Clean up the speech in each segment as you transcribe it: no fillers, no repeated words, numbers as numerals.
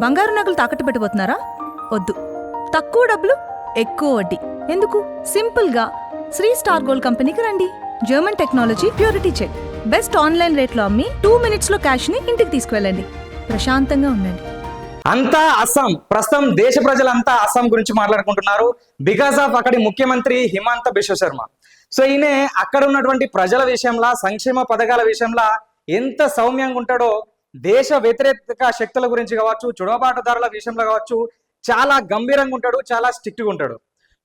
బంగారు నగలు తాకట్టు పెట్టబోతున్నారా? వద్దు. తక్కువ డబ్బులు, ఎక్కువ వడ్డీ ఎందుకు? సింపుల్గా శ్రీ స్టార్ గోల్డ్ కంపెనీకి రండి. German technology, purity check, best online రేట్లో అమ్మి 2 minutesలో క్యాష్ని ఇంటికి తీసుకువెళ్ళండి. ప్రశాంతంగా ఉండండి. అంతా అస్సాం. ప్రస్తుతం దేశ ప్రజలంతా అస్సాం గురించి మాట్లాడుకుంటున్నారు బికాస్ ఆఫ్ అక్కడి ముఖ్యమంత్రి హిమంత బిశ్వ శర్మ. సో ఈయన అక్కడ ఉన్నటువంటి ప్రజల విషయంలో, సంక్షేమ పథకాల విషయంలో ఎంత సౌమ్యంగా ఉంటాడో, దేశ వ్యతిరేక శక్తుల గురించి కావచ్చు, చొరబాటుదారుల విషయంలో కావచ్చు, చాలా గంభీరంగా ఉంటాడు, చాలా స్ట్రిక్ట్గా ఉంటాడు.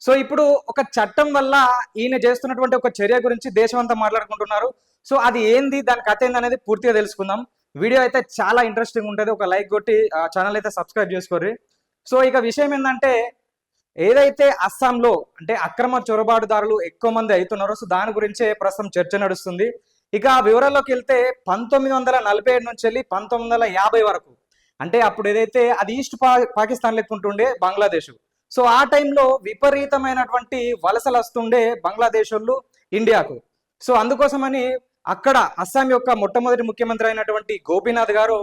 సో ఇప్పుడు ఒక చట్టం వల్ల ఈయన చేస్తున్నటువంటి ఒక చర్య గురించి దేశం అంతా మాట్లాడుకుంటున్నారు. సో అది ఏంది, దాని కథ ఏంది అనేది పూర్తిగా తెలుసుకుందాం. వీడియో అయితే చాలా ఇంట్రెస్టింగ్ ఉంటుంది. ఒక లైక్ కొట్టి ఛానల్ అయితే సబ్స్క్రైబ్ చేసుకోర్రి. సో ఇక విషయం ఏంటంటే, ఏదైతే అస్సాంలో అంటే అక్రమ చొరబాటుదారులు ఎక్కువ మంది అవుతున్నారో, సో దాని గురించే ప్రస్తుతం చర్చ నడుస్తుంది. ఇక వివరాల్లోకి వెళ్తే 1947 నుంచి వెళ్ళి 1950 వరకు, అంటే అప్పుడు ఏదైతే అది ఈస్ట్ పాకిస్తాన్ లెక్కుంటుండే బంగ్లాదేశ్. సో ఆ టైంలో విపరీతమైనటువంటి వలసలు వస్తుండే బంగ్లాదేశ్ వాళ్ళు ఇండియాకు. సో అందుకోసమని అక్కడ అస్సాం యొక్క మొట్టమొదటి ముఖ్యమంత్రి అయినటువంటి గోపీనాథ్ గారు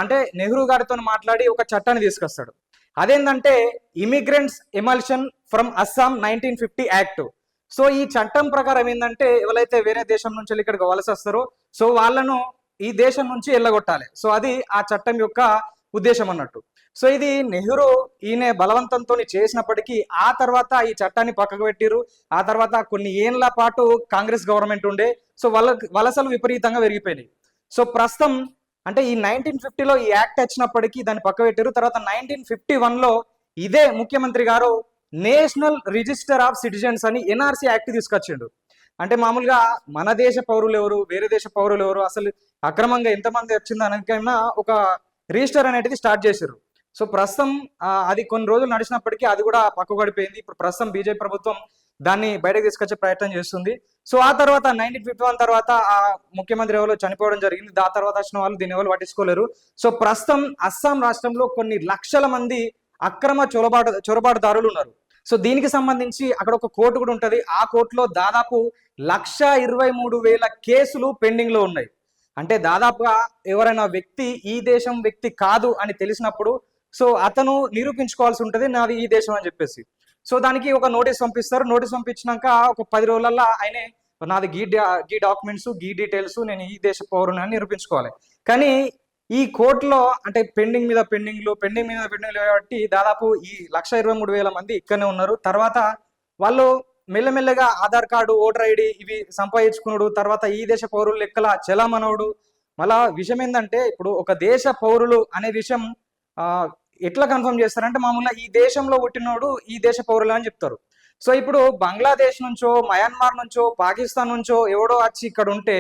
అంటే నెహ్రూ గారితో మాట్లాడి ఒక చట్టాన్ని తీసుకొస్తాడు. అదేంటంటే immigrants emulsion from Assam 1950 act. So ఈ చట్టం ప్రకారం ఏంటంటే, ఎవరైతే వేరే దేశం నుంచి ఇక్కడికి వలస వస్తారో సో వాళ్ళను ఈ దేశం నుంచి వెళ్ళగొట్టాలి. సో అది ఆ చట్టం యొక్క ఉద్దేశం అన్నట్టు. సో ఇది నెహ్రూ ఈయన బలవంతంతో చేసినప్పటికీ ఆ తర్వాత ఈ చట్టాన్ని పక్కకు పెట్టిరు. ఆ తర్వాత కొన్ని ఏళ్ల పాటు కాంగ్రెస్ గవర్నమెంట్ ఉండే. సో వలసలు విపరీతంగా పెరిగిపోయినాయి. సో ప్రస్తుతం అంటే ఈ 1950లో ఈ యాక్ట్ వచ్చినప్పటికీ దాన్ని పక్క పెట్టారు. తర్వాత 1951లో ఇదే ముఖ్యమంత్రి గారు నేషనల్ రిజిస్టర్ ఆఫ్ సిటిజన్స్ అని ఎన్ఆర్సీ యాక్ట్ తీసుకొచ్చిండు. అంటే మామూలుగా మన దేశ పౌరులు ఎవరు, వేరే దేశ పౌరులు ఎవరు, అసలు అక్రమంగా ఎంతమంది వచ్చింది అనకైనా ఒక రిజిస్టర్ అనేది స్టార్ట్ చేశారు. సో ప్రస్తుతం అది కొన్ని రోజులు నడిచినప్పటికీ అది కూడా పక్కకు పడిపోయింది. ఇప్పుడు ప్రస్తుతం బీజేపీ ప్రభుత్వం దాన్ని బయటకు తీసుకొచ్చే ప్రయత్నం చేస్తుంది. సో ఆ తర్వాత 1951 తర్వాత ఆ ముఖ్యమంత్రి ఎవరు చనిపోవడం జరిగింది. ఆ తర్వాత వచ్చిన వాళ్ళు దీన్ని ఎవరు పట్టించుకోలేరు. సో ప్రస్తుతం అస్సాం రాష్ట్రంలో కొన్ని లక్షల మంది అక్రమ చొరబాటుదారులు ఉన్నారు. సో దీనికి సంబంధించి అక్కడ ఒక కోర్టు కూడా ఉంటుంది. ఆ కోర్టులో దాదాపు 1,23,000 కేసులు పెండింగ్ లో ఉన్నాయి. అంటే దాదాపుగా ఎవరైనా వ్యక్తి ఈ దేశం వ్యక్తి కాదు అని తెలిసినప్పుడు సో అతను నిరూపించుకోవాల్సి ఉంటుంది, నాది ఈ దేశం అని చెప్పేసి. సో దానికి ఒక నోటీస్ పంపిస్తారు. నోటీస్ పంపించినాక ఒక 10 రోజులలో ఆయనే నాది గీ డాక్యుమెంట్స్, గీ డీటెయిల్స్, నేను ఈ దేశ పౌరుని అని నిరూపించుకోవాలి. కానీ ఈ కోర్టులో అంటే పెండింగ్ మీద పెండింగ్లు కాబట్టి దాదాపు ఈ 1,23,000 మంది ఇక్కడనే ఉన్నారు. తర్వాత వాళ్ళు మెల్లమెల్లగా ఆధార్ కార్డు, ఓటర్ ఐడి ఇవి సంపాదించుకున్నాడు. తర్వాత ఈ దేశ పౌరులు లెక్కల చెలామనవుడు. మళ్ళా విషయం ఏంటంటే, ఇప్పుడు ఒక దేశ పౌరులు అనే విషయం ఎట్లా కన్ఫర్మ్ చేస్తారంటే, మామూలుగా ఈ దేశంలో పుట్టినోడు ఈ దేశ పౌరులు అని చెప్తారు. సో ఇప్పుడు బంగ్లాదేశ్ నుంచో, మయన్మార్ నుంచో, పాకిస్తాన్ నుంచో ఎవడో వచ్చి ఇక్కడ ఉంటే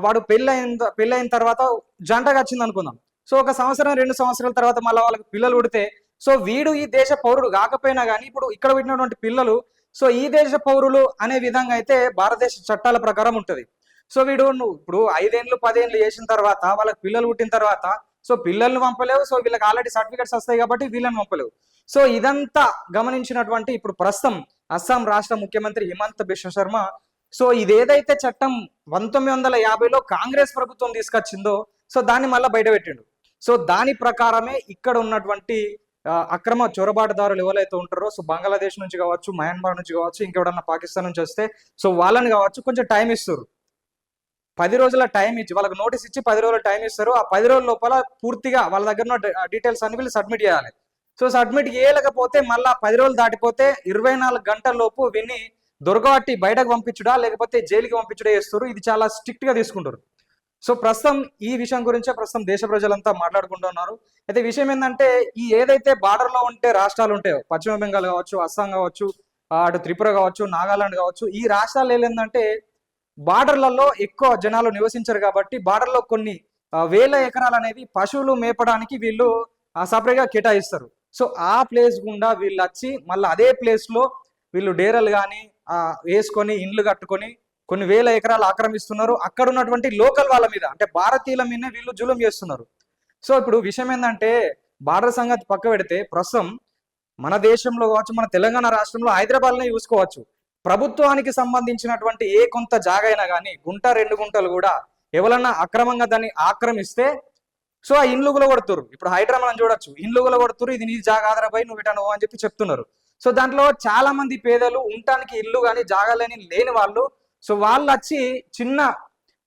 వాడు పెళ్ళైన తర్వాత జంటగా వచ్చింది అనుకుందాం. సో 1 సంవత్సరం 2 సంవత్సరాల తర్వాత మళ్ళీ వాళ్ళకి పిల్లలు పుడితే సో వీడు ఈ దేశ పౌరుడు కాకపోయినా కానీ ఇప్పుడు ఇక్కడ పుట్టినటువంటి పిల్లలు సో ఈ దేశ పౌరులు అనే విధంగా అయితే భారతదేశ చట్టాల ప్రకారం ఉంటుంది. సో వీడు ఇప్పుడు 5 ఏళ్ళు 10 ఏళ్ళు చేసిన తర్వాత వాళ్ళకి పిల్లలు పుట్టిన తర్వాత సో పిల్లల్ని పంపలేవు. సో వీళ్ళకి ఆల్రెడీ సర్టిఫికెట్స్ వస్తాయి కాబట్టి వీళ్ళని పంపలేవు. సో ఇదంతా గమనించినటువంటి ఇప్పుడు ప్రస్తుతం అస్సాం రాష్ట్ర ముఖ్యమంత్రి హిమంత బిశ్వ శర్మ సో ఇదేదైతే చట్టం 1950లో కాంగ్రెస్ ప్రభుత్వం తీసుకొచ్చిందో సో దాన్ని మళ్ళీ బయట పెట్టిండు. సో దాని ప్రకారమే ఇక్కడ ఉన్నటువంటి అక్రమ చొరబాటుదారులు ఎవరైతే ఉంటారో సో బంగ్లాదేశ్ నుంచి కావచ్చు, మయన్మార్ నుంచి కావచ్చు, ఇంకెవడన్నా పాకిస్తాన్ నుంచి వస్తే సో వాళ్ళని కావచ్చు కొంచెం టైం ఇస్తారు. 10 రోజుల టైం ఇచ్చి వాళ్ళకి నోటీస్ ఇచ్చి 10 రోజుల టైం ఇస్తారు. ఆ 10 రోజుల లోపల పూర్తిగా వాళ్ళ దగ్గర ఉన్న డీటెయిల్స్ అన్ని వీళ్ళు సబ్మిట్ చేయాలి. సో సబ్మిట్ చేయలేకపోతే మళ్ళీ 10 రోజులు దాటిపోతే 24 గంటల లోపు విని దొరకబట్టి బయటకు పంపించుడా లేకపోతే జైలుకి పంపించుడా చేస్తారు. ఇది చాలా స్ట్రిక్ట్ గా తీసుకుంటారు. సో ప్రస్తుతం ఈ విషయం గురించే ప్రస్తుతం దేశ ప్రజలంతా మాట్లాడుకుంటున్నారు. అయితే విషయం ఏంటంటే, ఈ ఏదైతే బార్డర్ లో ఉంటే రాష్ట్రాలు ఉంటాయో, పశ్చిమ బెంగాల్ కావచ్చు, అస్సాం కావచ్చు, అటు త్రిపుర కావచ్చు, నాగాలాండ్ కావచ్చు, ఈ రాష్ట్రాలు ఏంటంటే బార్డర్లలో ఎక్కువ జనాలు నివసించరు కాబట్టి బార్డర్లో కొన్ని వేల ఎకరాలు అనేది పశువులు మేపడానికి వీళ్ళు సపరేట్గా కేటాయిస్తారు. సో ఆ ప్లేస్ గుండా వీళ్ళు వచ్చి మళ్ళీ అదే ప్లేస్ లో వీళ్ళు డేరలు కానీ వేసుకొని ఇండ్లు కట్టుకొని కొన్ని వేల ఎకరాలు ఆక్రమిస్తున్నారు. అక్కడ ఉన్నటువంటి లోకల్ వాళ్ళ మీద అంటే భారతీయుల మీదనే వీళ్ళు జులుం చేస్తున్నారు. సో ఇప్పుడు విషయం ఏంటంటే, బార్డర్ సంగతి పక్క పెడితే ప్రస్తుతం మన దేశంలో కావచ్చు, మన తెలంగాణ రాష్ట్రంలో హైదరాబాద్నే చూసుకోవచ్చు, ప్రభుత్వానికి సంబంధించినటువంటి ఏ కొంత జాగైనా కానీ 1-2 గుంటలు కూడా ఎవరన్నా అక్రమంగా దాన్ని ఆక్రమిస్తే సో ఆ ఇండ్లు కూడా కొడుతురు. ఇప్పుడు హైడ్రా మనం చూడొచ్చు, ఇండ్లు కూడా కొడుతురు, ఇది నీ జాగా ఆధారపై నువ్వు ఇటా నువ్వు అని చెప్పి చెప్తున్నారు. సో దాంట్లో చాలా మంది పేదలు ఉండటానికి ఇల్లు కానీ జాగాలేని లేని వాళ్ళు, సో వాళ్ళు వచ్చి చిన్న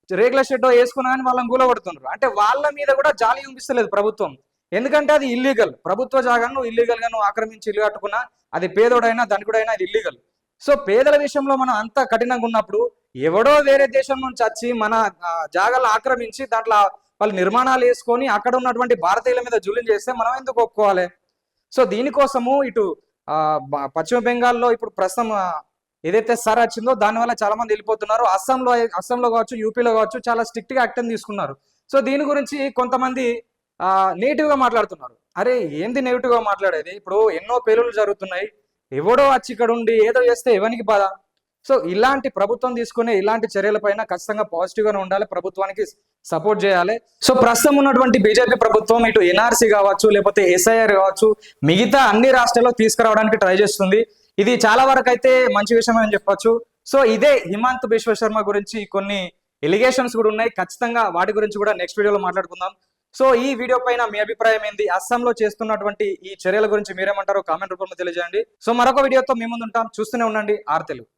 రేకుల షెడ్ వేసుకున్నా కానీ వాళ్ళని కూలగొడుతున్నారు. అంటే వాళ్ళ మీద కూడా జాలి చూపిస్తలేదు ప్రభుత్వం. ఎందుకంటే అది ఇల్లీగల్. ప్రభుత్వ జాగాను నువ్వు ఇల్లీగల్ గా నువ్వు ఆక్రమించి ఇల్లు కట్టుకున్నా, అది పేదోడైనా ధనికుడైనా అది ఇల్లీగల్. సో పేదల విషయంలో మనం అంత కఠినంగా ఉన్నప్పుడు ఎవడో వేరే దేశం నుంచి వచ్చి మన జాగాలు ఆక్రమించి దాంట్లో వాళ్ళు నిర్మాణాలు వేసుకొని అక్కడ ఉన్నటువంటి భారతీయుల మీద జూలిం చేస్తే మనం ఎందుకు ఒప్పుకోవాలి? సో దీనికోసము ఇటు పశ్చిమ బెంగాల్లో ఇప్పుడు ప్రస్తుతం ఏదైతే సర్ వచ్చిందో దానివల్ల చాలా మంది వెళ్ళిపోతున్నారు. అస్సాంలో కావచ్చు, యూపీలో కావచ్చు చాలా స్ట్రిక్ట్ గా యాక్షన్ తీసుకున్నారు. సో దీని గురించి కొంతమంది నెగిటివ్ గా మాట్లాడుతున్నారు. అరే ఏంది నెగిటివ్ గా మాట్లాడేది? ఇప్పుడు ఎన్నో పేలుళ్ళు జరుగుతున్నాయి, ఎవడో వచ్చి ఇక్కడ ఉండి ఏదో చేస్తే ఎవరికి బాధ? సో ఇలాంటి ప్రభుత్వం తీసుకునే ఇలాంటి చర్యలపైన ఖచ్చితంగా పాజిటివ్ గానే ఉండాలి, ప్రభుత్వానికి సపోర్ట్ చేయాలి. సో ప్రస్తుతం ఉన్నటువంటి బీజేపీ ప్రభుత్వం ఇటు ఎన్ఆర్సీ కావచ్చు, లేకపోతే ఎస్ఐఆర్ కావచ్చు, మిగతా అన్ని రాష్ట్రాల్లో తీసుకురావడానికి ట్రై చేస్తుంది. ఇది చాలా వరకు అయితే మంచి విషయం అని చెప్పొచ్చు. సో ఇదే హిమంత్ బిశ్వ శర్మ గురించి కొన్ని ఎలిగేషన్స్ కూడా ఉన్నాయి. ఖచ్చితంగా వాటి గురించి కూడా నెక్స్ట్ వీడియోలో మాట్లాడుకుందాం. సో ఈ వీడియో పైన మీ అభిప్రాయం ఏంది? అస్సాంలో చేస్తున్నటువంటి ఈ చర్యల గురించి మీరేమంటారో కామెంట్ రూపంలో తెలియజేయండి. సో మరొక వీడియోతో మీ ముందు ఉంటాం. చూస్తూనే ఉండండి ఆర్ తెలుగు.